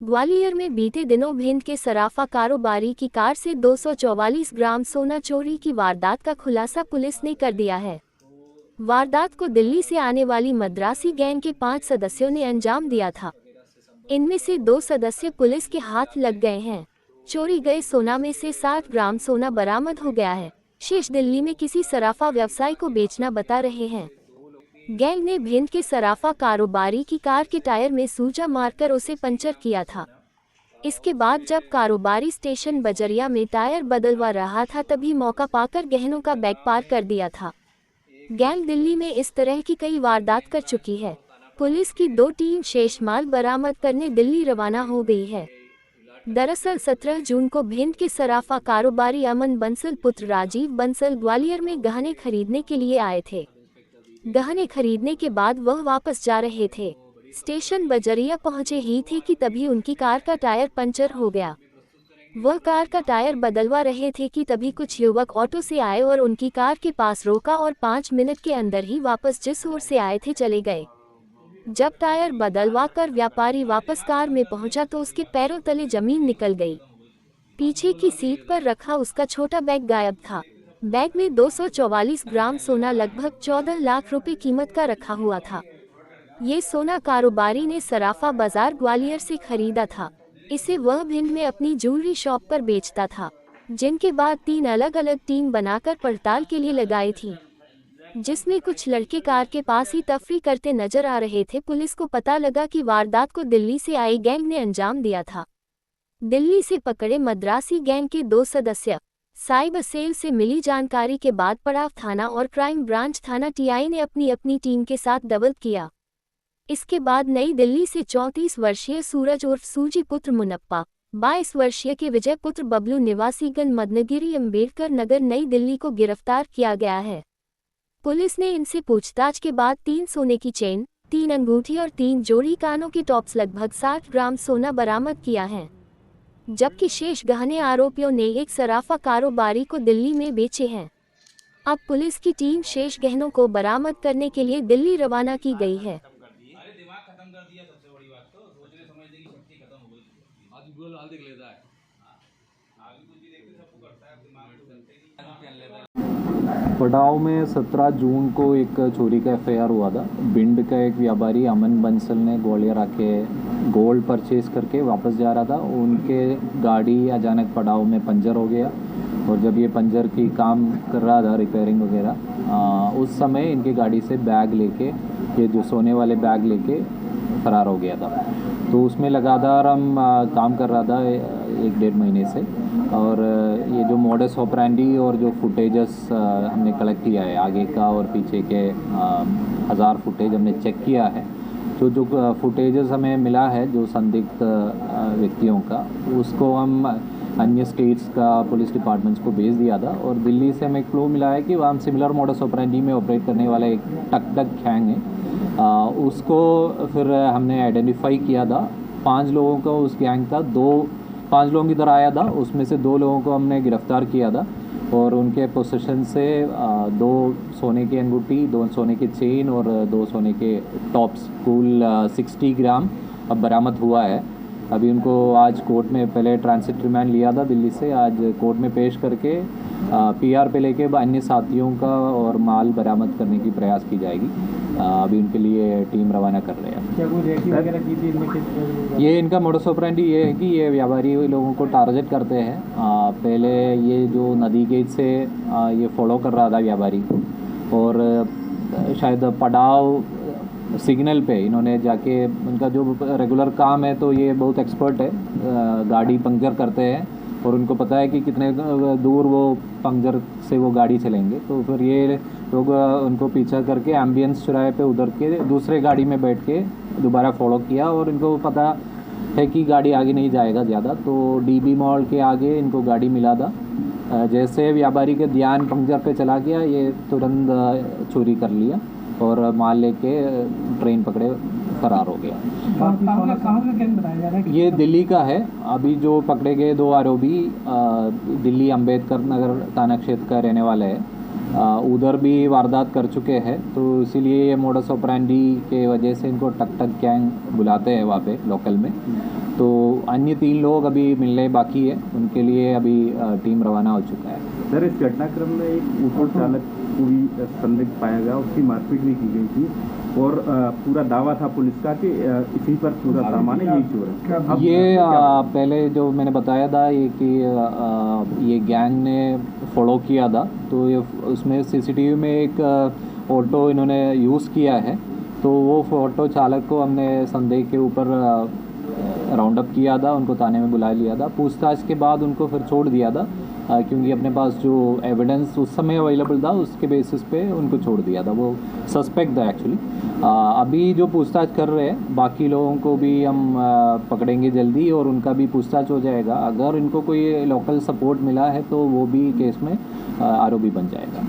ग्वालियर में बीते दिनों भिंड के सराफा कारोबारी की कार से 244 ग्राम सोना चोरी की वारदात का खुलासा पुलिस ने कर दिया है। वारदात को दिल्ली से आने वाली मद्रासी गैंग के 5 सदस्यों ने अंजाम दिया था। इनमें से 2 सदस्य पुलिस के हाथ लग गए हैं। चोरी गए सोना में से 60 ग्राम सोना बरामद हो गया है। शेष दिल्ली में किसी सराफा व्यवसायी को बेचना बता रहे हैं। गैंग ने भिंड के सराफा कारोबारी की कार के टायर में सूजा मारकर उसे पंचर किया था। इसके बाद जब कारोबारी स्टेशन बजरिया में टायर बदलवा रहा था तभी मौका पाकर गहनों का बैग पार कर दिया था। गैंग दिल्ली में इस तरह की कई वारदात कर चुकी है। पुलिस की 2 टीम शेष माल बरामद करने दिल्ली रवाना हो गई है। दरअसल 17 जून को भिंड के सराफा कारोबारी अमन बंसल पुत्र राजीव बंसल ग्वालियर में गहने खरीदने के लिए आए थे। गहने खरीदने के बाद वह वापस जा रहे थे। स्टेशन बजरिया पहुंचे ही थे कि तभी उनकी कार का टायर पंचर हो गया। वह कार का टायर बदलवा रहे थे कि तभी कुछ युवक ऑटो से आए और उनकी कार के पास रोका और 5 मिनट के अंदर ही वापस जिस ओर से आए थे चले गए। जब टायर बदलवा कर व्यापारी वापस कार में पहुंचा तो उसके पैरों तले जमीन निकल गई। पीछे की सीट पर रखा उसका छोटा बैग गायब था। बैग में 244 ग्राम सोना लगभग 14 लाख रुपए कीमत का रखा हुआ था। ये सोना कारोबारी ने सराफा बाजार ग्वालियर से खरीदा था। इसे वह भिंड में अपनी ज्वेलरी शॉप पर बेचता था, जिनके बाद 3 अलग अलग टीम बनाकर पड़ताल के लिए लगाई थी, जिसमें कुछ लड़के कार के पास ही तफरी करते नजर आ रहे थे। पुलिस को पता लगा कि वारदात को दिल्ली से आई गैंग ने अंजाम दिया था। दिल्ली से पकड़े मद्रासी गैंग के 2 सदस्य साइबर सेल से मिली जानकारी के बाद पड़ाव थाना और क्राइम ब्रांच थाना टीआई ने अपनी अपनी टीम के साथ डबल किया। इसके बाद नई दिल्ली से 34 वर्षीय सूरज उर्फ सूजी पुत्र मुनप्पा, 22 वर्षीय के विजय पुत्र बबलू निवासी गन मदनगिरी अम्बेडकर नगर नई दिल्ली को गिरफ्तार किया गया है। पुलिस ने इनसे पूछताछ के बाद 3 सोने की चेन, 3 अंगूठी और 3 जोड़ी कानों के टॉप्स लगभग 60 ग्राम सोना बरामद किया है, जबकि शेष गहने आरोपियों ने एक सराफा कारोबारी को दिल्ली में बेचे हैं। अब पुलिस की टीम शेष गहनों को बरामद करने के लिए दिल्ली रवाना की गई है। पड़ाव में 17 जून को एक चोरी का एफआईआर हुआ था। भिंड का एक व्यापारी अमन बंसल ने ग्वालियर आके गोल्ड परचेज करके वापस जा रहा था। उनके गाड़ी अचानक पड़ाव में पंचर हो गया और जब ये पंचर की काम कर रहा था, रिपेयरिंग वगैरह, उस समय इनकी गाड़ी से बैग लेके, ये जो सोने वाले बैग लेके फरार हो गया था। तो उसमें लगातार हम काम कर रहा था 1-1.5 महीने से, और ये जो मॉडस ऑपरेंडी और जो फुटेजेस हमने कलेक्ट किया है आगे का और पीछे के 1000 फुटेज हमने चेक किया है। तो जो फुटेजेस हमें मिला है जो संदिग्ध व्यक्तियों का, उसको हम अन्य स्टेट्स का पुलिस डिपार्टमेंट्स को भेज दिया था। और दिल्ली से हमें क्लू मिला है कि वहाँ सिमिलर मॉडस ऑपरेंडी में ऑपरेट करने वाला एक टक गैंग है, उसको फिर हमने आइडेंटिफाई किया था। 5 लोगों का उस गैंग था, 5 लोगों की तरह आया था, उसमें से 2 लोगों को हमने गिरफ्तार किया था और उनके पोजीशन से 2 सोने की अंगूठी, 2 सोने की चेन और 2 सोने के टॉप्स, कुल 60 ग्राम अब बरामद हुआ है। अभी उनको आज कोर्ट में, पहले ट्रांसिट रिमांड लिया था दिल्ली से, आज कोर्ट में पेश करके पीआर पे लेके अन्य साथियों का और माल बरामद करने की प्रयास की जाएगी। अभी उनके लिए टीम रवाना कर रहे हैं। क्या कोई रेकी वगैरह की थी इनमें? ये इनका मोडस ऑपरेंडी ये है कि ये व्यापारी लोगों को टारगेट करते हैं। पहले ये जो नदी गेट से ये फॉलो कर रहा था व्यापारी, और शायद पड़ाव सिग्नल पे इन्होंने जाके, उनका जो रेगुलर काम है तो ये बहुत एक्सपर्ट है, गाड़ी पंक्चर करते हैं और उनको पता है कि कितने दूर वो पंक्चर से वो गाड़ी चलेंगे। तो फिर ये लोग उनको पीछा करके एम्बियंस चौराहे पे उतर के दूसरे गाड़ी में बैठ के दोबारा फॉलो किया, और इनको पता है कि गाड़ी आगे नहीं जाएगा ज़्यादा, तो डीबी मॉल के आगे इनको गाड़ी मिला था। जैसे व्यापारी के ध्यान पंक्चर पे चला गया, ये तुरंत चोरी कर लिया और माल लेके ट्रेन पकड़े फरार हो गया। कहाँ का गैंग बताया जा रहा है? ये दिल्ली का है। अभी जो पकड़े गए 2 आरोपी दिल्ली अम्बेडकर नगर थाना क्षेत्र का रहने वाले हैं। उधर भी वारदात कर चुके हैं, तो इसीलिए ये मोडस ऑपरेंडी के वजह से इनको टक टक गैंग बुलाते हैं वहाँ पे लोकल में। तो अन्य 3 लोग अभी मिलने बाकी है, उनके लिए अभी टीम रवाना हो चुका है। सर, इस घटनाक्रम में एक ऑटो चालक को भी संदिग्ध पाया गया, उसकी मारपीट भी की गई थी और पूरा दावा था पुलिस का कि इसी पर पूरा सामान है, यही चोर है। ये पहले जो मैंने बताया था ये कि ये गैंग ने फॉलो किया था, तो ये उसमें सीसीटीवी में एक ऑटो इन्होंने यूज़ किया है, तो वो ऑटो चालक को हमने संदेह के ऊपर राउंड अप किया था, उनको थाने में बुला लिया था। पूछताछ के बाद उनको फिर छोड़ दिया था, क्योंकि अपने पास जो एविडेंस उस समय अवेलेबल था उसके बेसिस पे उनको छोड़ दिया था। वो सस्पेक्ट था एक्चुअली। अभी जो पूछताछ कर रहे हैं बाकी लोगों को भी हम पकड़ेंगे जल्दी और उनका भी पूछताछ हो जाएगा। अगर इनको कोई लोकल सपोर्ट मिला है तो वो भी केस में आरोपी बन जाएगा।